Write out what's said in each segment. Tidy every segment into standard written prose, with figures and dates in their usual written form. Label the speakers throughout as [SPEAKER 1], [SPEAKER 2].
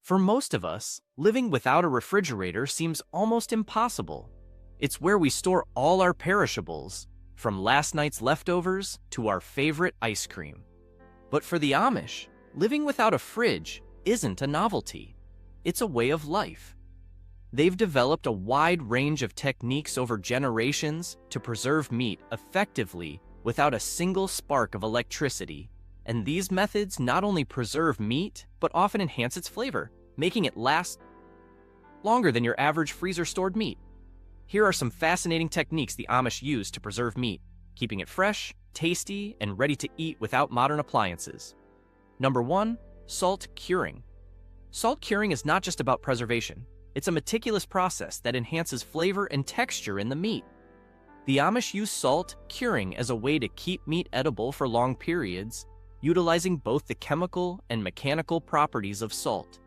[SPEAKER 1] For most of us, living without a refrigerator seems almost impossible. It's where we store all our perishables, from last night's leftovers to our favorite ice cream. But for the Amish, living without a fridge isn't a novelty. It's a way of life. They've developed a wide range of techniques over generations to preserve meat effectively without a single spark of electricity. And these methods not only preserve meat, but often enhance its flavor, making it last longer than your average freezer-stored meat. Here are some fascinating techniques the Amish use to preserve meat, keeping it fresh, tasty, and ready to eat without modern appliances. Number 1, salt curing. Salt curing is not just about preservation. It's a meticulous process that enhances flavor and texture in the meat. The Amish use salt curing as a way to keep meat edible for long periods, utilizing both the chemical and mechanical properties of salt.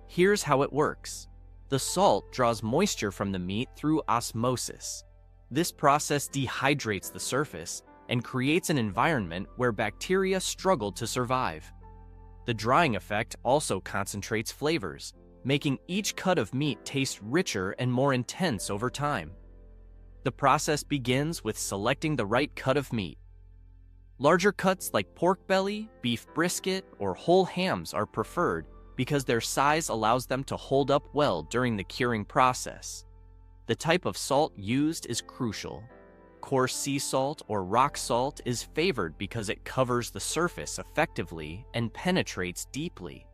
[SPEAKER 1] Here's how it works. The salt draws moisture from the meat through osmosis. This process dehydrates the surface and creates an environment where bacteria struggle to survive. The drying effect also concentrates flavors, making each cut of meat taste richer and more intense over time. The process begins with selecting the right cut of meat. Larger cuts like pork belly, beef brisket, or whole hams are preferred because their size allows them to hold up well during the curing process. The type of salt used is crucial. Coarse sea salt or rock salt is favored because it covers the surface effectively and penetrates deeply.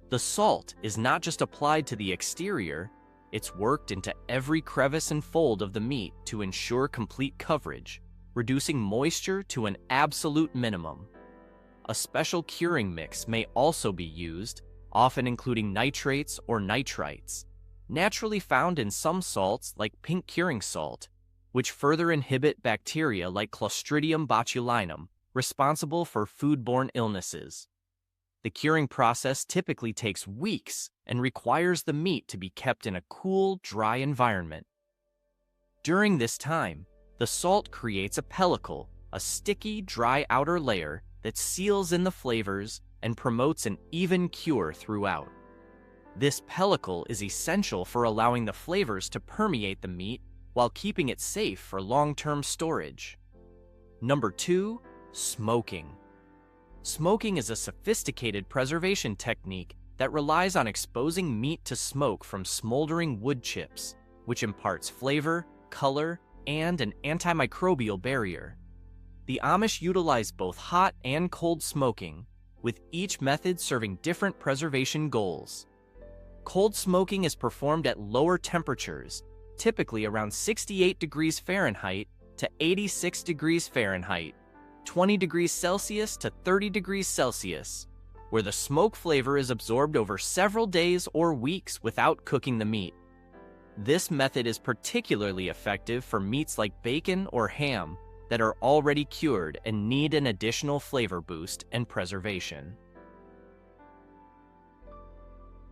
[SPEAKER 1] The salt is not just applied to the exterior, it's worked into every crevice and fold of the meat to ensure complete coverage, reducing moisture to an absolute minimum. A special curing mix may also be used, often including nitrates or nitrites, naturally found in some salts like pink curing salt, which further inhibit bacteria like Clostridium botulinum, responsible for foodborne illnesses. The curing process typically takes weeks and requires the meat to be kept in a cool, dry environment. During this time, the salt creates a pellicle, a sticky, dry outer layer that seals in the flavors and promotes an even cure throughout. This pellicle is essential for allowing the flavors to permeate the meat while keeping it safe for long-term storage. Number 2, smoking. Smoking is a sophisticated preservation technique that relies on exposing meat to smoke from smoldering wood chips, which imparts flavor, color, and an antimicrobial barrier. The Amish utilize both hot and cold smoking, with each method serving different preservation goals. Cold smoking is performed at lower temperatures, typically around 68 degrees Fahrenheit to 86 degrees Fahrenheit, 20 degrees Celsius to 30 degrees Celsius, where the smoke flavor is absorbed over several days or weeks without cooking the meat. This method is particularly effective for meats like bacon or ham that are already cured and need an additional flavor boost and preservation.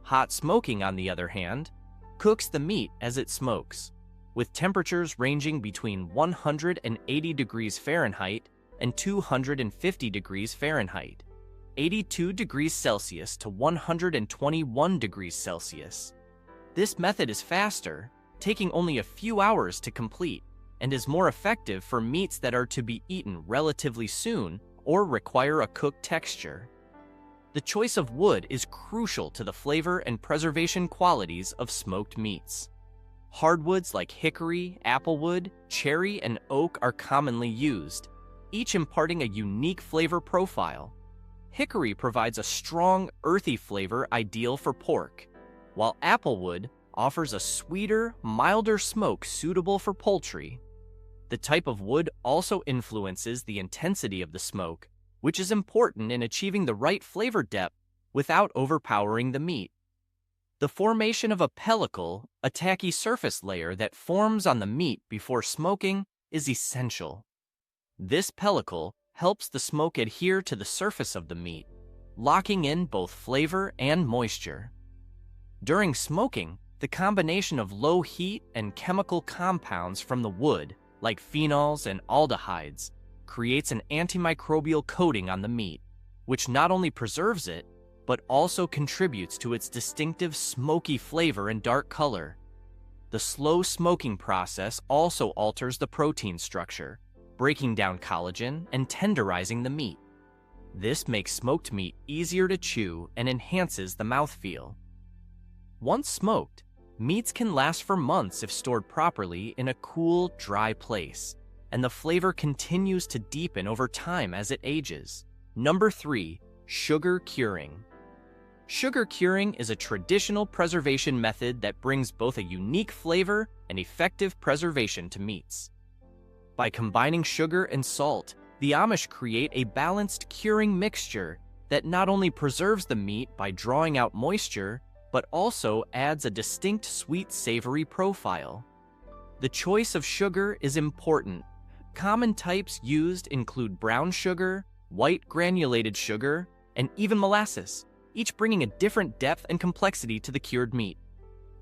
[SPEAKER 1] Hot smoking, on the other hand, cooks the meat as it smokes, with temperatures ranging between 180 degrees Fahrenheit and 250 degrees Fahrenheit, 82 degrees Celsius to 121 degrees Celsius. This method is faster, taking only a few hours to complete, and is more effective for meats that are to be eaten relatively soon or require a cooked texture. The choice of wood is crucial to the flavor and preservation qualities of smoked meats. Hardwoods like hickory, applewood, cherry, and oak are commonly used, each imparting a unique flavor profile. Hickory provides a strong, earthy flavor ideal for pork, while applewood offers a sweeter, milder smoke suitable for poultry. The type of wood also influences the intensity of the smoke, which is important in achieving the right flavor depth without overpowering the meat. The formation of a pellicle, a tacky surface layer that forms on the meat before smoking, is essential. This pellicle helps the smoke adhere to the surface of the meat, locking in both flavor and moisture. During smoking, the combination of low heat and chemical compounds from the wood, like phenols and aldehydes, creates an antimicrobial coating on the meat, which not only preserves it, but also contributes to its distinctive smoky flavor and dark color. The slow smoking process also alters the protein structure, breaking down collagen and tenderizing the meat. This makes smoked meat easier to chew and enhances the mouthfeel. Once smoked, meats can last for months if stored properly in a cool, dry place, and the flavor continues to deepen over time as it ages. Number 3, sugar curing. Sugar curing is a traditional preservation method that brings both a unique flavor and effective preservation to meats. By combining sugar and salt, the Amish create a balanced curing mixture that not only preserves the meat by drawing out moisture, but also adds a distinct sweet savory profile. The choice of sugar is important. Common types used include brown sugar, white granulated sugar, and even molasses, each bringing a different depth and complexity to the cured meat.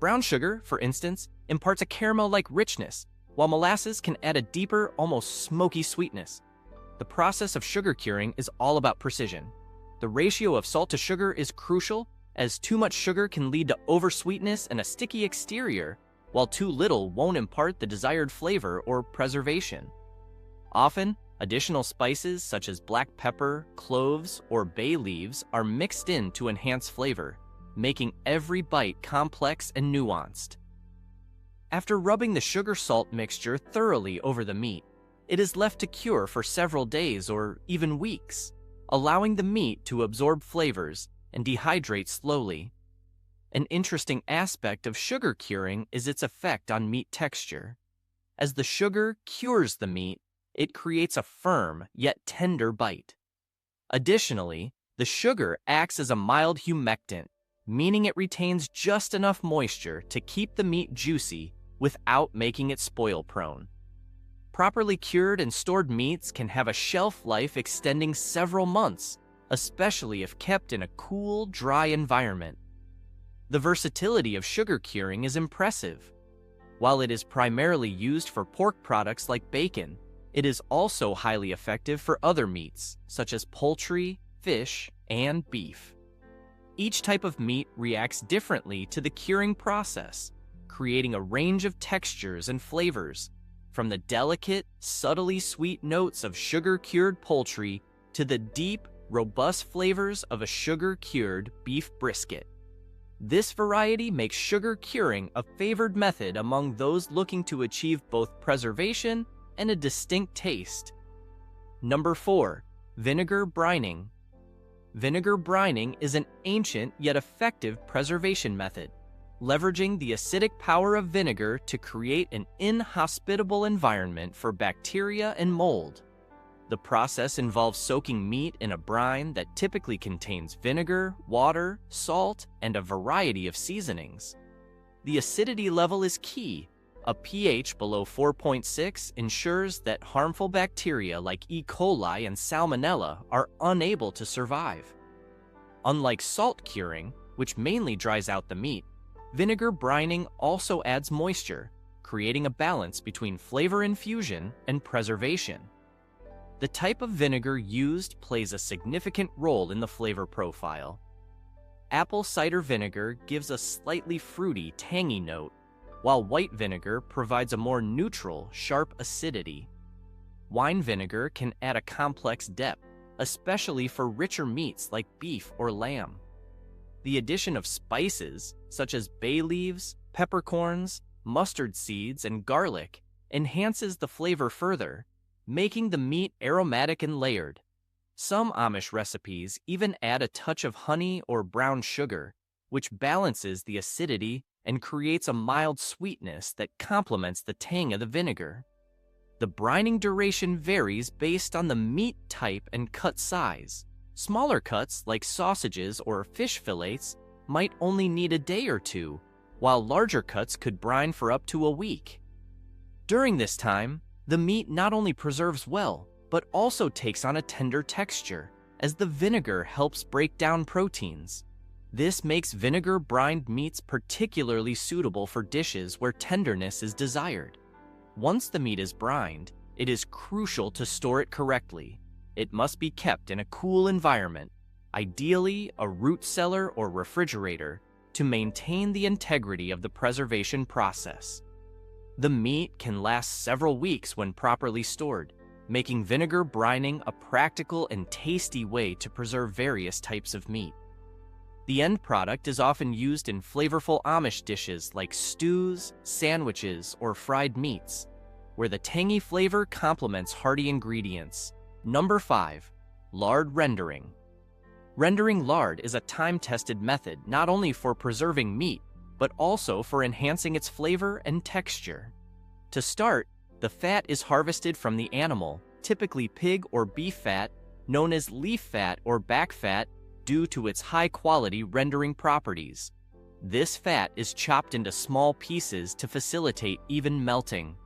[SPEAKER 1] Brown sugar, for instance, imparts a caramel-like richness, while molasses can add a deeper, almost smoky sweetness. The process of sugar curing is all about precision. The ratio of salt to sugar is crucial, as too much sugar can lead to oversweetness and a sticky exterior, while too little won't impart the desired flavor or preservation. Often, additional spices such as black pepper, cloves, or bay leaves are mixed in to enhance flavor, making every bite complex and nuanced. After rubbing the sugar-salt mixture thoroughly over the meat, it is left to cure for several days or even weeks, allowing the meat to absorb flavors and dehydrate slowly. An interesting aspect of sugar curing is its effect on meat texture. As the sugar cures the meat, it creates a firm yet tender bite. Additionally, the sugar acts as a mild humectant, meaning it retains just enough moisture to keep the meat juicy without making it spoil-prone. Properly cured and stored meats can have a shelf life extending several months, especially if kept in a cool, dry environment. The versatility of sugar curing is impressive. While it is primarily used for pork products like bacon, it is also highly effective for other meats, such as poultry, fish, and beef. Each type of meat reacts differently to the curing process, creating a range of textures and flavors, from the delicate, subtly sweet notes of sugar-cured poultry to the deep, robust flavors of a sugar-cured beef brisket. This variety makes sugar curing a favored method among those looking to achieve both preservation and a distinct taste. Number 4, vinegar brining. Vinegar brining is an ancient yet effective preservation method, leveraging the acidic power of vinegar to create an inhospitable environment for bacteria and mold. The process involves soaking meat in a brine that typically contains vinegar, water, salt, and a variety of seasonings. The acidity level is key. A pH below 4.6 ensures that harmful bacteria like E. coli and Salmonella are unable to survive. Unlike salt curing, which mainly dries out the meat, vinegar brining also adds moisture, creating a balance between flavor infusion and preservation. The type of vinegar used plays a significant role in the flavor profile. Apple cider vinegar gives a slightly fruity, tangy note, while white vinegar provides a more neutral, sharp acidity. Wine vinegar can add a complex depth, especially for richer meats like beef or lamb. The addition of spices, such as bay leaves, peppercorns, mustard seeds, and garlic, enhances the flavor further, making the meat aromatic and layered. Some Amish recipes even add a touch of honey or brown sugar, which balances the acidity and creates a mild sweetness that complements the tang of the vinegar. The brining duration varies based on the meat type and cut size. Smaller cuts, like sausages or fish fillets, might only need a day or two, while larger cuts could brine for up to a week. During this time, the meat not only preserves well, but also takes on a tender texture, as the vinegar helps break down proteins. This makes vinegar-brined meats particularly suitable for dishes where tenderness is desired. Once the meat is brined, it is crucial to store it correctly. It must be kept in a cool environment, ideally a root cellar or refrigerator, to maintain the integrity of the preservation process. The meat can last several weeks when properly stored, making vinegar brining a practical and tasty way to preserve various types of meat. The end product is often used in flavorful Amish dishes like stews, sandwiches, or fried meats, where the tangy flavor complements hearty ingredients. Number 5. Lard rendering. Rendering lard is a time-tested method not only for preserving meat, but also for enhancing its flavor and texture. To start, the fat is harvested from the animal, typically pig or beef fat, known as leaf fat or back fat, due to its high-quality rendering properties. This fat is chopped into small pieces to facilitate even melting.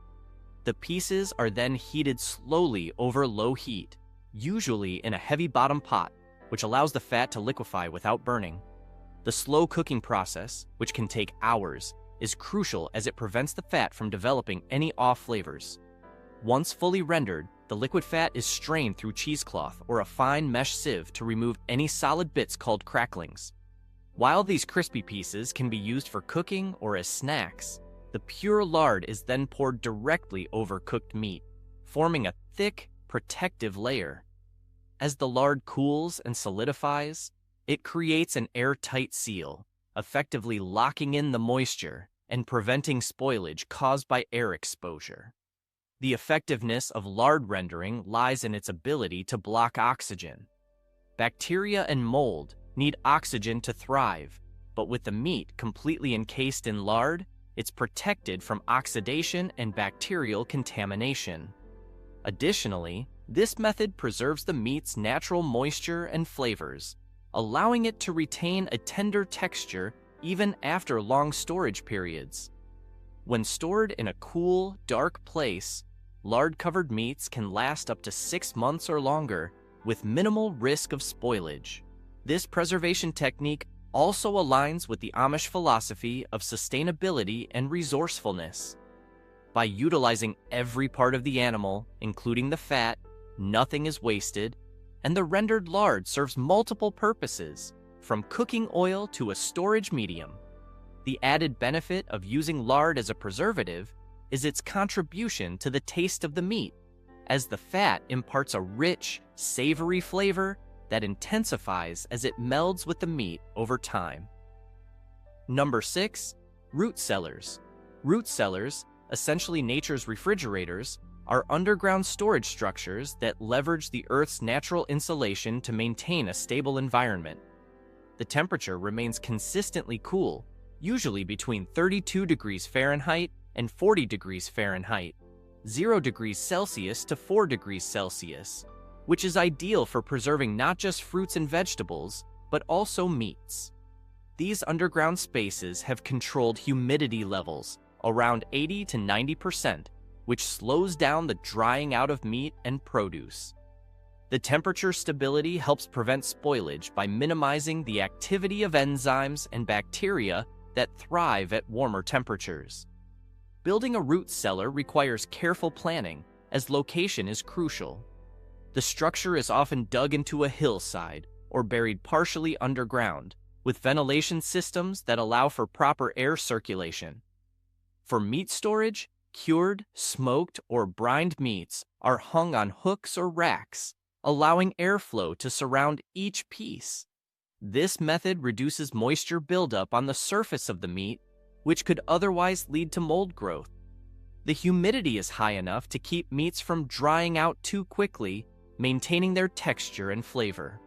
[SPEAKER 1] The pieces are then heated slowly over low heat, usually in a heavy bottom pot, which allows the fat to liquefy without burning. The slow cooking process, which can take hours, is crucial as it prevents the fat from developing any off flavors. Once fully rendered, the liquid fat is strained through cheesecloth or a fine mesh sieve to remove any solid bits called cracklings. While these crispy pieces can be used for cooking or as snacks, the pure lard is then poured directly over cooked meat, forming a thick, protective layer. As the lard cools and solidifies, it creates an airtight seal, effectively locking in the moisture and preventing spoilage caused by air exposure. The effectiveness of lard rendering lies in its ability to block oxygen. Bacteria and mold need oxygen to thrive, but with the meat completely encased in lard, it's protected from oxidation and bacterial contamination. Additionally, this method preserves the meat's natural moisture and flavors, allowing it to retain a tender texture even after long storage periods. When stored in a cool, dark place, lard-covered meats can last up to 6 months or longer with minimal risk of spoilage. This preservation technique also aligns with the Amish philosophy of sustainability and resourcefulness. By utilizing every part of the animal, including the fat, nothing is wasted, and the rendered lard serves multiple purposes, from cooking oil to a storage medium. The added benefit of using lard as a preservative is its contribution to the taste of the meat, as the fat imparts a rich, savory flavor that intensifies as it melds with the meat over time. Number 6. Root cellars. Root cellars, essentially nature's refrigerators, are underground storage structures that leverage the Earth's natural insulation to maintain a stable environment. The temperature remains consistently cool, usually between 32 degrees Fahrenheit and 40 degrees Fahrenheit, 0 degrees Celsius to 4 degrees Celsius, which is ideal for preserving not just fruits and vegetables, but also meats. These underground spaces have controlled humidity levels around 80 to 90%, which slows down the drying out of meat and produce. The temperature stability helps prevent spoilage by minimizing the activity of enzymes and bacteria that thrive at warmer temperatures. Building a root cellar requires careful planning, as location is crucial. The structure is often dug into a hillside or buried partially underground, with ventilation systems that allow for proper air circulation. For meat storage, cured, smoked, or brined meats are hung on hooks or racks, allowing airflow to surround each piece. This method reduces moisture buildup on the surface of the meat, which could otherwise lead to mold growth. The humidity is high enough to keep meats from drying out too quickly, maintaining their texture and flavor.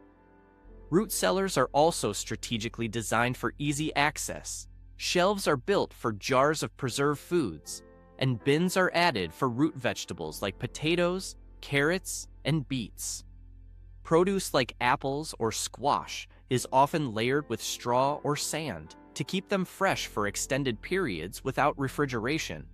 [SPEAKER 1] Root cellars are also strategically designed for easy access. Shelves are built for jars of preserved foods, and bins are added for root vegetables like potatoes, carrots, and beets. Produce like apples or squash is often layered with straw or sand to keep them fresh for extended periods without refrigeration.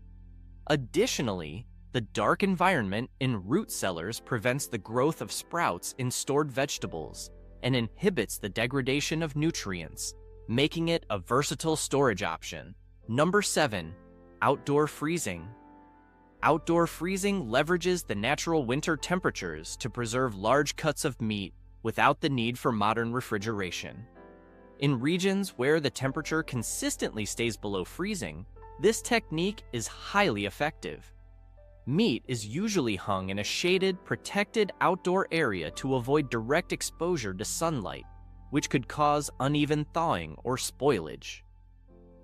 [SPEAKER 1] Additionally, the dark environment in root cellars prevents the growth of sprouts in stored vegetables and inhibits the degradation of nutrients, making it a versatile storage option. Number 7. Outdoor freezing. Outdoor freezing leverages the natural winter temperatures to preserve large cuts of meat without the need for modern refrigeration. In regions where the temperature consistently stays below freezing, this technique is highly effective. Meat is usually hung in a shaded, protected outdoor area to avoid direct exposure to sunlight, which could cause uneven thawing or spoilage.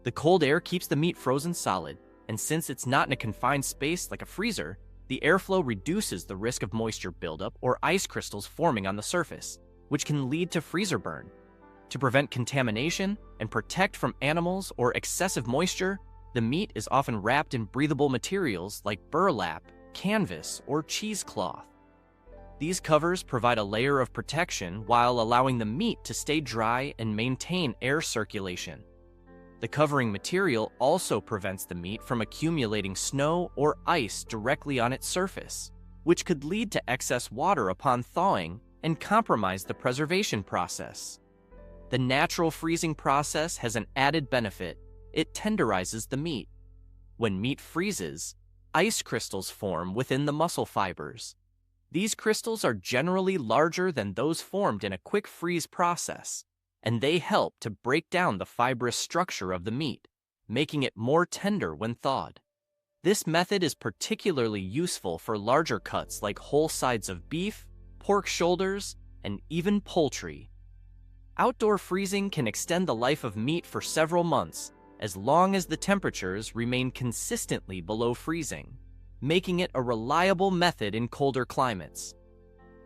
[SPEAKER 1] The cold air keeps the meat frozen solid, and since it's not in a confined space like a freezer, the airflow reduces the risk of moisture buildup or ice crystals forming on the surface, which can lead to freezer burn. To prevent contamination and protect from animals or excessive moisture, the meat is often wrapped in breathable materials like burlap, canvas, or cheesecloth. These covers provide a layer of protection while allowing the meat to stay dry and maintain air circulation. The covering material also prevents the meat from accumulating snow or ice directly on its surface, which could lead to excess water upon thawing and compromise the preservation process. The natural freezing process has an added benefit. It tenderizes the meat. When meat freezes, ice crystals form within the muscle fibers. These crystals are generally larger than those formed in a quick freeze process, and they help to break down the fibrous structure of the meat, making it more tender when thawed. This method is particularly useful for larger cuts like whole sides of beef, pork shoulders, and even poultry. Outdoor freezing can extend the life of meat for several months, as long as the temperatures remain consistently below freezing, making it a reliable method in colder climates.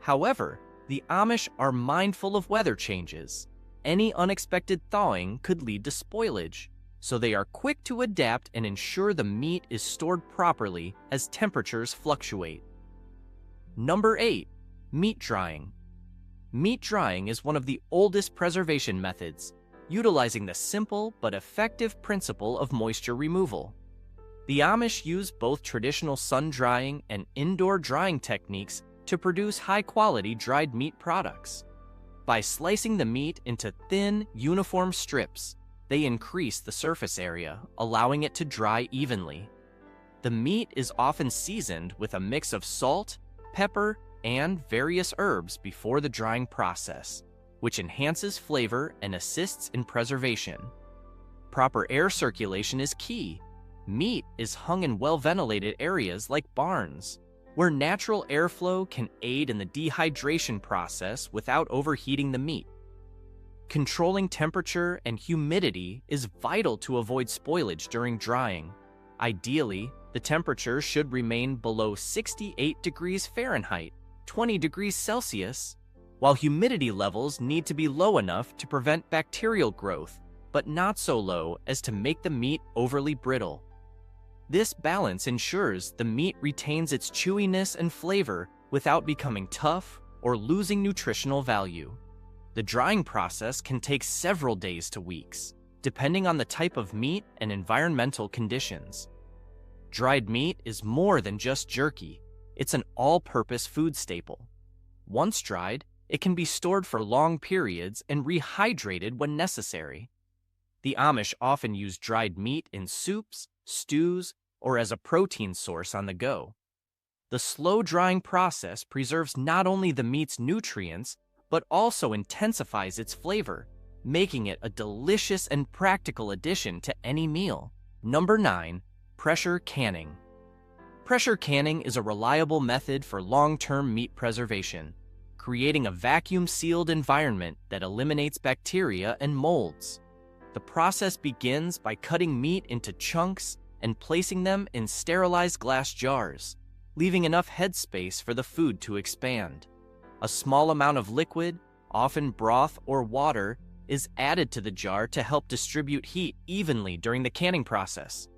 [SPEAKER 1] However, the Amish are mindful of weather changes. Any unexpected thawing could lead to spoilage, so they are quick to adapt and ensure the meat is stored properly as temperatures fluctuate. Number 8. Meat drying. Meat drying is one of the oldest preservation methods, utilizing the simple but effective principle of moisture removal. The Amish use both traditional sun drying and indoor drying techniques to produce high-quality dried meat products. By slicing the meat into thin, uniform strips, they increase the surface area, allowing it to dry evenly. The meat is often seasoned with a mix of salt, pepper, and various herbs before the drying process, which enhances flavor and assists in preservation. Proper air circulation is key. Meat is hung in well-ventilated areas like barns, where natural airflow can aid in the dehydration process without overheating the meat. Controlling temperature and humidity is vital to avoid spoilage during drying. Ideally, the temperature should remain below 68 degrees Fahrenheit, 20 degrees Celsius, while humidity levels need to be low enough to prevent bacterial growth, but not so low as to make the meat overly brittle. This balance ensures the meat retains its chewiness and flavor without becoming tough or losing nutritional value. The drying process can take several days to weeks, depending on the type of meat and environmental conditions. Dried meat is more than just jerky. It's an all-purpose food staple. Once dried, it can be stored for long periods and rehydrated when necessary. The Amish often use dried meat in soups, stews, or as a protein source on the go. The slow drying process preserves not only the meat's nutrients, but also intensifies its flavor, making it a delicious and practical addition to any meal. Number 9. Pressure canning. Pressure canning is a reliable method for long-term meat preservation, creating a vacuum-sealed environment that eliminates bacteria and molds. The process begins by cutting meat into chunks and placing them in sterilized glass jars, leaving enough headspace for the food to expand. A small amount of liquid, often broth or water, is added to the jar to help distribute heat evenly during the canning process.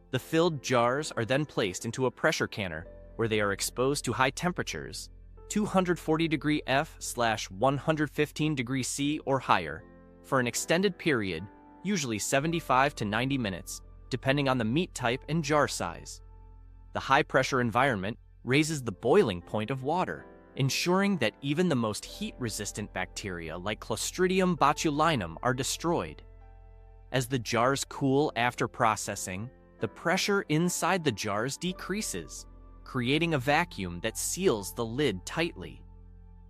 [SPEAKER 1] The filled jars are then placed into a pressure canner, where they are exposed to high temperatures, 240 degree F/115 degree C or higher, for an extended period, usually 75 to 90 minutes, depending on the meat type and jar size. The high-pressure environment raises the boiling point of water, ensuring that even the most heat-resistant bacteria like Clostridium botulinum are destroyed. As the jars cool after processing, the pressure inside the jars decreases, creating a vacuum that seals the lid tightly.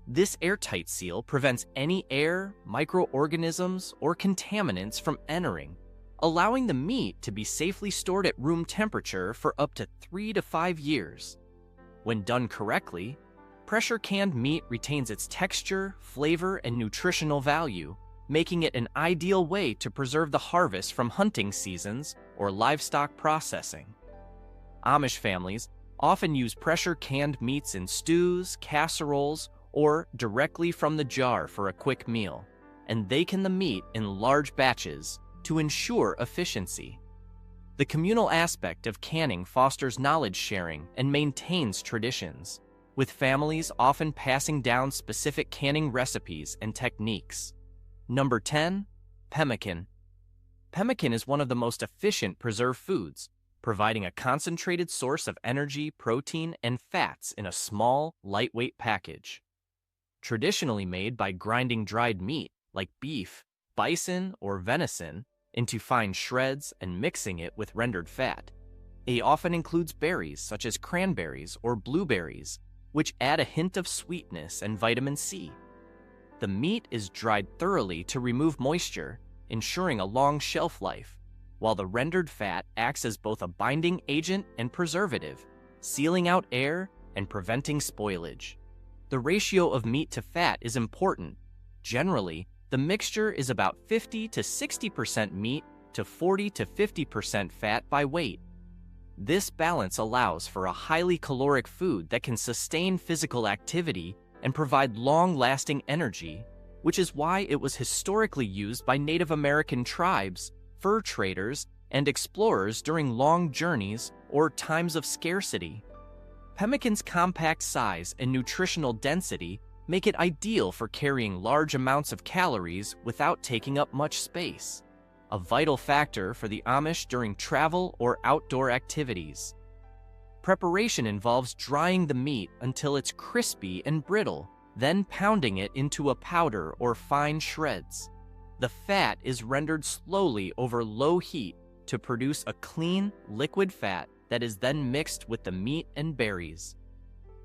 [SPEAKER 1] This airtight seal prevents any air, microorganisms, or contaminants from entering, allowing the meat to be safely stored at room temperature for up to 3 to 5 years. When done correctly, pressure canned meat retains its texture, flavor, and nutritional value, making it an ideal way to preserve the harvest from hunting seasons or livestock processing. Amish families often use pressure canned meats in stews, casseroles, or directly from the jar for a quick meal, and they can the meat in large batches to ensure efficiency. The communal aspect of canning fosters knowledge sharing and maintains traditions, with families often passing down specific canning recipes and techniques. Number 10. Pemmican. Pemmican is one of the most efficient preserved foods, providing a concentrated source of energy, protein, and fats in a small, lightweight package. Traditionally made by grinding dried meat like beef, bison, or venison into fine shreds and mixing it with rendered fat. It often includes berries such as cranberries or blueberries, which add a hint of sweetness and vitamin C. The meat is dried thoroughly to remove moisture, ensuring a long shelf life, while the rendered fat acts as both a binding agent and preservative, sealing out air and preventing spoilage. The ratio of meat to fat is important. Generally, the mixture is about 50 to 60% meat to 40 to 50% fat by weight. This balance allows for a highly caloric food that can sustain physical activity and provide long-lasting energy, which is why it was historically used by Native American tribes, fur traders, and explorers during long journeys or times of scarcity. Pemmican's compact size and nutritional density make it ideal for carrying large amounts of calories without taking up much space, a vital factor for the Amish during travel or outdoor activities. Preparation involves drying the meat until it's crispy and brittle, then pounding it into a powder or fine shreds. The fat is rendered slowly over low heat to produce a clean, liquid fat that is then mixed with the meat and berries.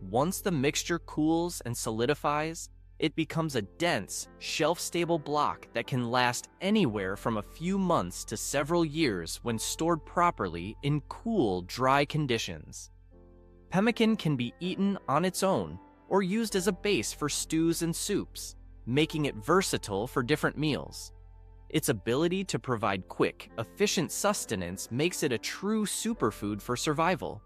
[SPEAKER 1] Once the mixture cools and solidifies, it becomes a dense, shelf-stable block that can last anywhere from a few months to several years when stored properly in cool, dry conditions. Pemmican can be eaten on its own or used as a base for stews and soups, making it versatile for different meals. Its ability to provide quick, efficient sustenance makes it a true superfood for survival.